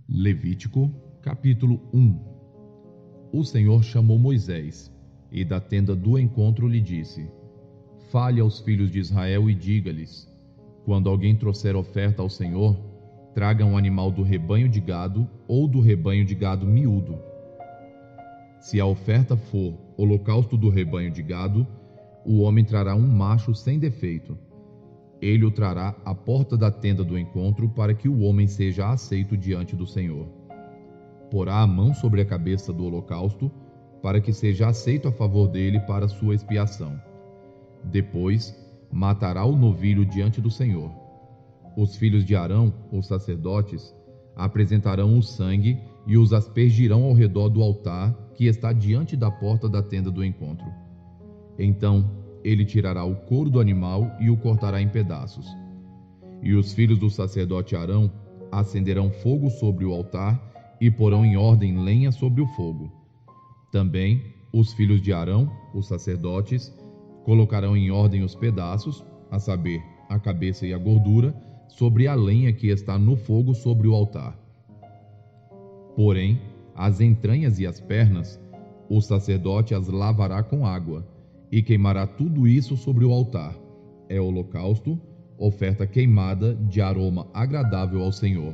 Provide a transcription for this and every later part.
Levítico, capítulo 1. O Senhor chamou Moisés, e da tenda do encontro lhe disse: Fale aos filhos de Israel e diga-lhes: quando alguém trouxer oferta ao Senhor, traga um animal do rebanho de gado ou do rebanho de gado miúdo. Se a oferta for holocausto do rebanho de gado, o homem trará um macho sem defeito. Ele o trará à porta da tenda do encontro para que o homem seja aceito diante do Senhor. Porá a mão sobre a cabeça do holocausto, para que seja aceito a favor dele para sua expiação. Depois, matará o novilho diante do Senhor. Os filhos de Arão, os sacerdotes, apresentarão o sangue e os aspergirão ao redor do altar que está diante da porta da tenda do encontro. Então, ele tirará o couro do animal e o cortará em pedaços. E os filhos do sacerdote Arão acenderão fogo sobre o altar e porão em ordem lenha sobre o fogo. Também os filhos de Arão, os sacerdotes, colocarão em ordem os pedaços, a saber, a cabeça e a gordura, sobre a lenha que está no fogo sobre o altar. Porém, as entranhas e as pernas, o sacerdote as lavará com água, e queimará tudo isso sobre o altar. É holocausto, oferta queimada de aroma agradável ao Senhor.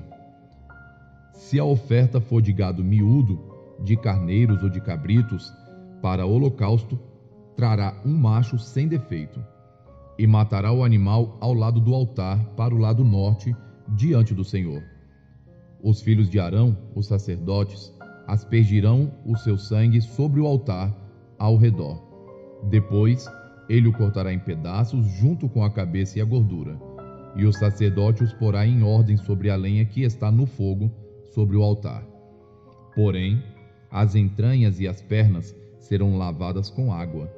Se a oferta for de gado miúdo, de carneiros ou de cabritos, para holocausto, trará um macho sem defeito, e matará o animal ao lado do altar, para o lado norte, diante do Senhor. Os filhos de Arão, os sacerdotes, aspergirão o seu sangue sobre o altar ao redor. Depois, ele o cortará em pedaços junto com a cabeça e a gordura, e o sacerdote os porá em ordem sobre a lenha que está no fogo sobre o altar. Porém, as entranhas e as pernas serão lavadas com água,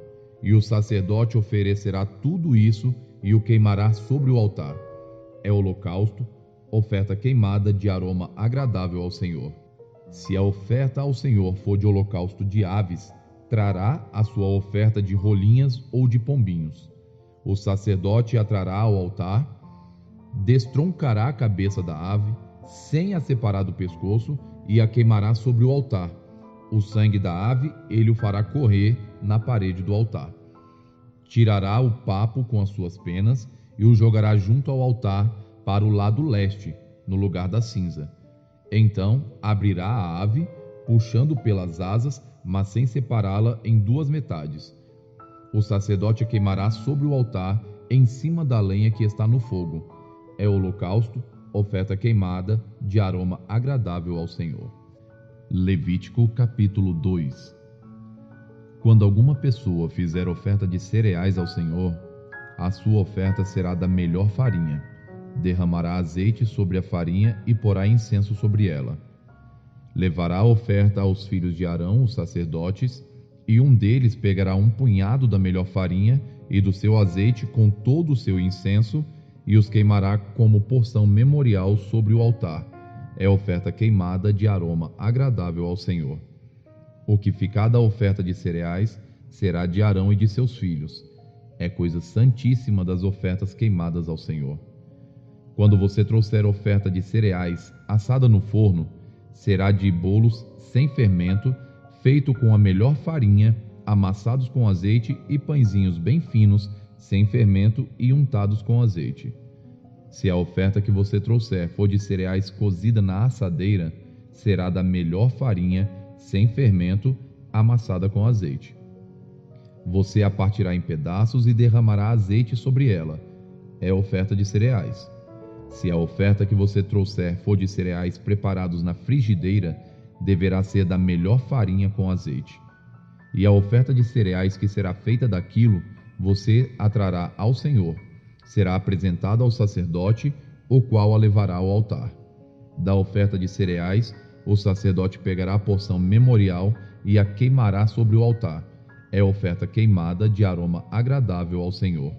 e o sacerdote oferecerá tudo isso e o queimará sobre o altar. É holocausto, oferta queimada de aroma agradável ao Senhor. Se a oferta ao Senhor for de holocausto de aves, trará a sua oferta de rolinhas ou de pombinhos. O sacerdote a trará ao altar, destroncará a cabeça da ave, sem a separar do pescoço, e a queimará sobre o altar. O sangue da ave ele o fará correr na parede do altar. Tirará o papo com as suas penas e o jogará junto ao altar para o lado leste, no lugar da cinza. Então abrirá a ave, puxando pelas asas, mas sem separá-la em duas metades. O sacerdote a queimará sobre o altar, em cima da lenha que está no fogo. É holocausto, oferta queimada, de aroma agradável ao Senhor. Levítico capítulo 2. Quando alguma pessoa fizer oferta de cereais ao Senhor, a sua oferta será da melhor farinha. Derramará azeite sobre a farinha e porá incenso sobre ela. Levará a oferta aos filhos de Arão, os sacerdotes, e um deles pegará um punhado da melhor farinha e do seu azeite com todo o seu incenso e os queimará como porção memorial sobre o altar. É oferta queimada de aroma agradável ao Senhor. O que ficar da oferta de cereais será de Arão e de seus filhos. É coisa santíssima das ofertas queimadas ao Senhor. Quando você trouxer oferta de cereais assada no forno, será de bolos sem fermento, feito com a melhor farinha, amassados com azeite, e pãezinhos bem finos, sem fermento e untados com azeite. Se a oferta que você trouxer for de cereais cozida na assadeira, será da melhor farinha, sem fermento, amassada com azeite. Você a partirá em pedaços e derramará azeite sobre ela. É oferta de cereais. Se a oferta que você trouxer for de cereais preparados na frigideira, deverá ser da melhor farinha com azeite. E a oferta de cereais que será feita daquilo, você a trará ao Senhor. Será apresentada ao sacerdote, o qual a levará ao altar. Da oferta de cereais, o sacerdote pegará a porção memorial e a queimará sobre o altar. É oferta queimada de aroma agradável ao Senhor.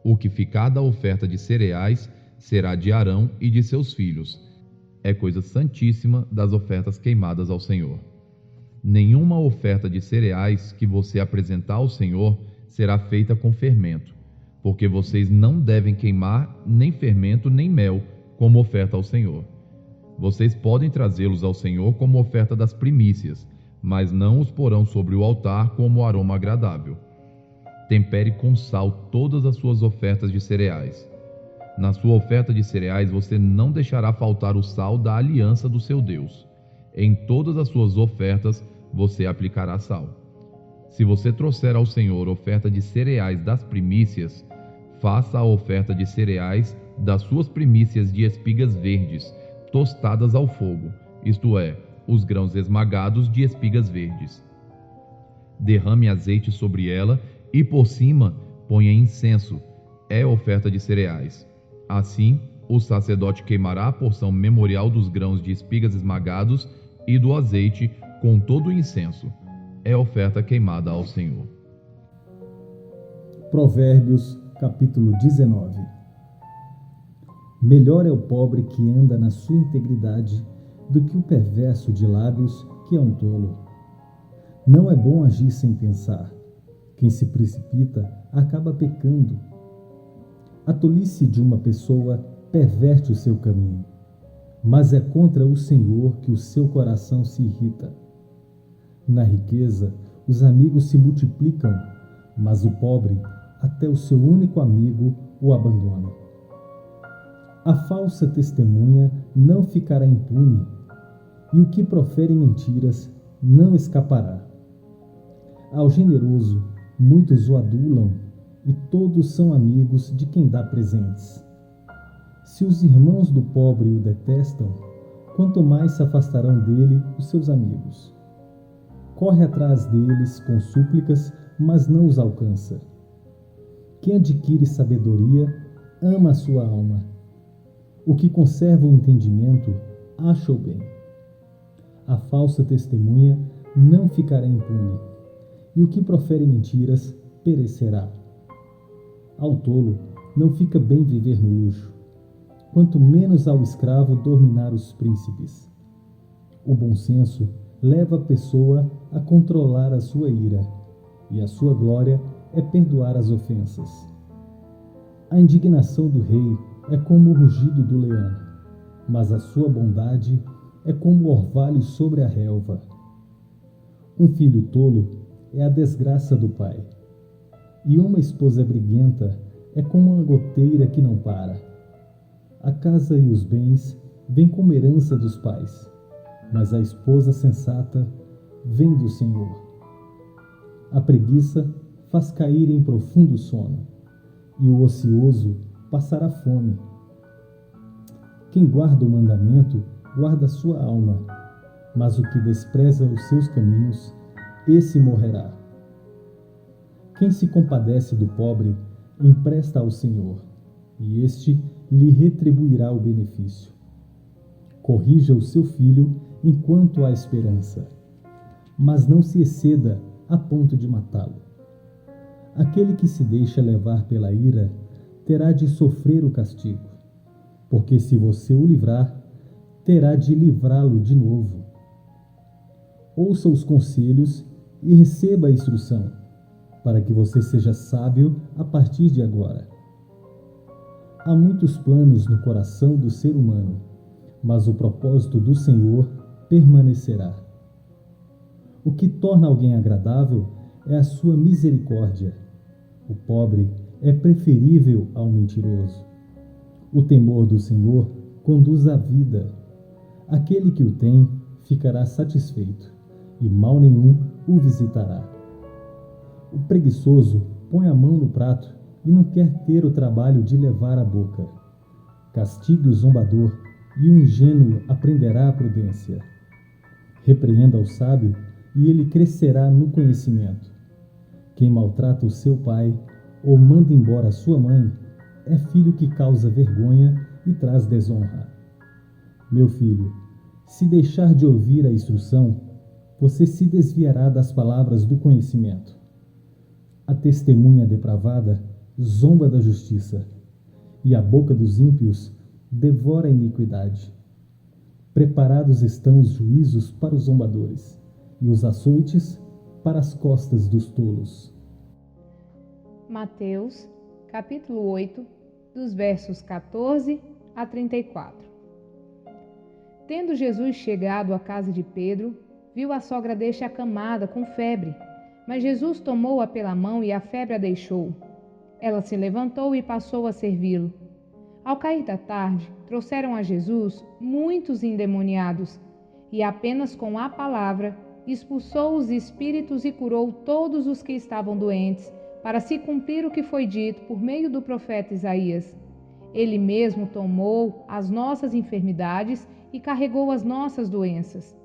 O que ficar da oferta de cereais será de Arão e de seus filhos. É coisa santíssima das ofertas queimadas ao Senhor. Nenhuma oferta de cereais que você apresentar ao Senhor será feita com fermento, porque vocês não devem queimar nem fermento nem mel como oferta ao Senhor. Vocês podem trazê-los ao Senhor como oferta das primícias, mas não os porão sobre o altar como aroma agradável. Tempere com sal todas as suas ofertas de cereais. Na sua oferta de cereais você não deixará faltar o sal da aliança do seu Deus. Em todas as suas ofertas você aplicará sal. Se você trouxer ao Senhor oferta de cereais das primícias, faça a oferta de cereais das suas primícias de espigas verdes, tostadas ao fogo, isto é, os grãos esmagados de espigas verdes. Derrame azeite sobre ela e por cima ponha incenso, é oferta de cereais. Assim, o sacerdote queimará a porção memorial dos grãos de espigas esmagados e do azeite com todo o incenso. É oferta queimada ao Senhor. Provérbios, capítulo 19. Melhor é o pobre que anda na sua integridade do que o perverso de lábios que é um tolo. Não é bom agir sem pensar. Quem se precipita acaba pecando. A tolice de uma pessoa perverte o seu caminho, mas é contra o Senhor que o seu coração se irrita. Na riqueza, os amigos se multiplicam, mas o pobre, até o seu único amigo, o abandona. A falsa testemunha não ficará impune, e o que profere mentiras não escapará. Ao generoso, muitos o adulam, e todos são amigos de quem dá presentes. Se os irmãos do pobre o detestam, quanto mais se afastarão dele os seus amigos. Corre atrás deles com súplicas, mas não os alcança. Quem adquire sabedoria, ama a sua alma. O que conserva o entendimento, acha o bem. A falsa testemunha não ficará impune, e o que profere mentiras, perecerá. Ao tolo não fica bem viver no luxo, quanto menos ao escravo dominar os príncipes. O bom senso leva a pessoa a controlar a sua ira, e a sua glória é perdoar as ofensas. A indignação do rei é como o rugido do leão, mas a sua bondade é como o orvalho sobre a relva. Um filho tolo é a desgraça do pai, e uma esposa briguenta é como uma goteira que não para. A casa e os bens vêm como herança dos pais, mas a esposa sensata vem do Senhor. A preguiça faz cair em profundo sono, e o ocioso passará fome. Quem guarda o mandamento, guarda a sua alma, mas o que despreza os seus caminhos, esse morrerá. Quem se compadece do pobre, empresta ao Senhor, e este lhe retribuirá o benefício. Corrija o seu filho enquanto há esperança, mas não se exceda a ponto de matá-lo. Aquele que se deixa levar pela ira terá de sofrer o castigo, porque se você o livrar, terá de livrá-lo de novo. Ouça os conselhos e receba a instrução, para que você seja sábio a partir de agora. Há muitos planos no coração do ser humano, mas o propósito do Senhor permanecerá. O que torna alguém agradável é a sua misericórdia. O pobre é preferível ao mentiroso. O temor do Senhor conduz à vida. Aquele que o tem ficará satisfeito, e mal nenhum o visitará. O preguiçoso põe a mão no prato e não quer ter o trabalho de levar à boca. Castigue o zombador, e o ingênuo aprenderá a prudência. Repreenda o sábio, e ele crescerá no conhecimento. Quem maltrata o seu pai ou manda embora a sua mãe é filho que causa vergonha e traz desonra. Meu filho, se deixar de ouvir a instrução, você se desviará das palavras do conhecimento. A testemunha depravada zomba da justiça, e a boca dos ímpios devora a iniquidade. Preparados estão os juízos para os zombadores, e os açoites para as costas dos tolos. Mateus, capítulo 8, dos versos 14 a 34. Tendo Jesus chegado à casa de Pedro, viu a sogra deste acamada com febre, mas Jesus tomou-a pela mão e a febre a deixou. Ela se levantou e passou a servi-lo. Ao cair da tarde, trouxeram a Jesus muitos endemoniados, e apenas com a palavra expulsou os espíritos e curou todos os que estavam doentes, para se cumprir o que foi dito por meio do profeta Isaías. Ele mesmo tomou as nossas enfermidades e carregou as nossas doenças.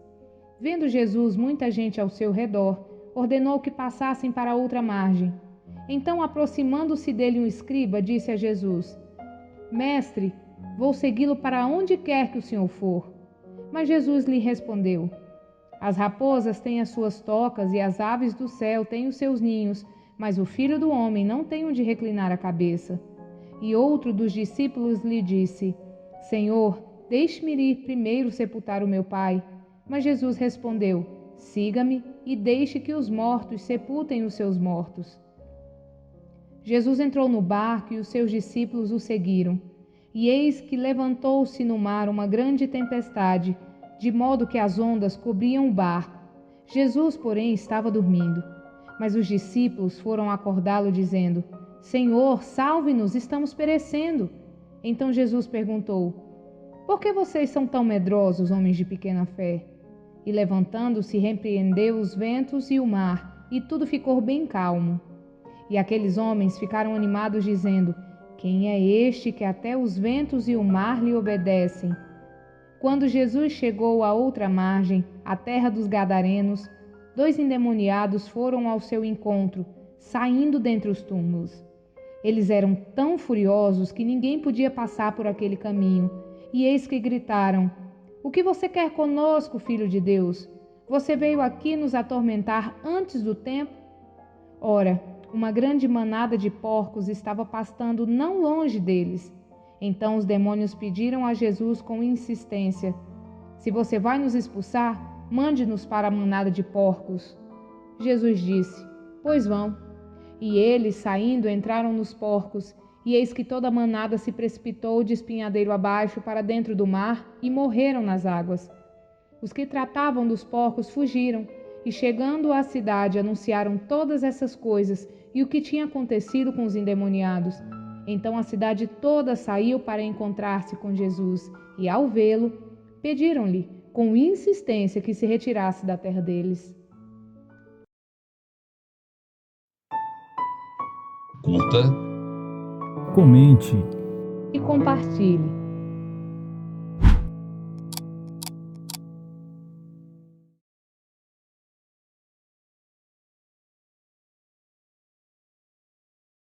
Vendo Jesus muita gente ao seu redor, ordenou que passassem para outra margem. Então, aproximando-se dele um escriba, disse a Jesus: Mestre, vou segui-lo para onde quer que o Senhor for. Mas Jesus lhe respondeu: As raposas têm as suas tocas e as aves do céu têm os seus ninhos, mas o Filho do Homem não tem onde reclinar a cabeça. E outro dos discípulos lhe disse: Senhor, deixe-me ir primeiro sepultar o meu pai. Mas Jesus respondeu: Siga-me e deixe que os mortos sepultem os seus mortos. Jesus entrou no barco e os seus discípulos o seguiram. E eis que levantou-se no mar uma grande tempestade, de modo que as ondas cobriam o barco. Jesus, porém, estava dormindo. Mas os discípulos foram acordá-lo, dizendo: Senhor, salve-nos, estamos perecendo. Então Jesus perguntou: Por que vocês são tão medrosos, homens de pequena fé? E levantando-se, repreendeu os ventos e o mar, e tudo ficou bem calmo. E aqueles homens ficaram animados, dizendo: Quem é este que até os ventos e o mar lhe obedecem? Quando Jesus chegou à outra margem, a terra dos Gadarenos, 2 endemoniados foram ao seu encontro, saindo dentre os túmulos. Eles eram tão furiosos que ninguém podia passar por aquele caminho, e eis que gritaram: O que você quer conosco, Filho de Deus? Você veio aqui nos atormentar antes do tempo? Ora, uma grande manada de porcos estava pastando não longe deles. Então os demônios pediram a Jesus com insistência: Se você vai nos expulsar, mande-nos para a manada de porcos. Jesus disse: Pois vão. E eles, saindo, entraram nos porcos, e eis que toda a manada se precipitou de espinhadeiro abaixo para dentro do mar e morreram nas águas. Os que tratavam dos porcos fugiram, e chegando à cidade anunciaram todas essas coisas e o que tinha acontecido com os endemoniados. Então a cidade toda saiu para encontrar-se com Jesus, e ao vê-lo, pediram-lhe com insistência que se retirasse da terra deles. Curta, Comente E compartilhe.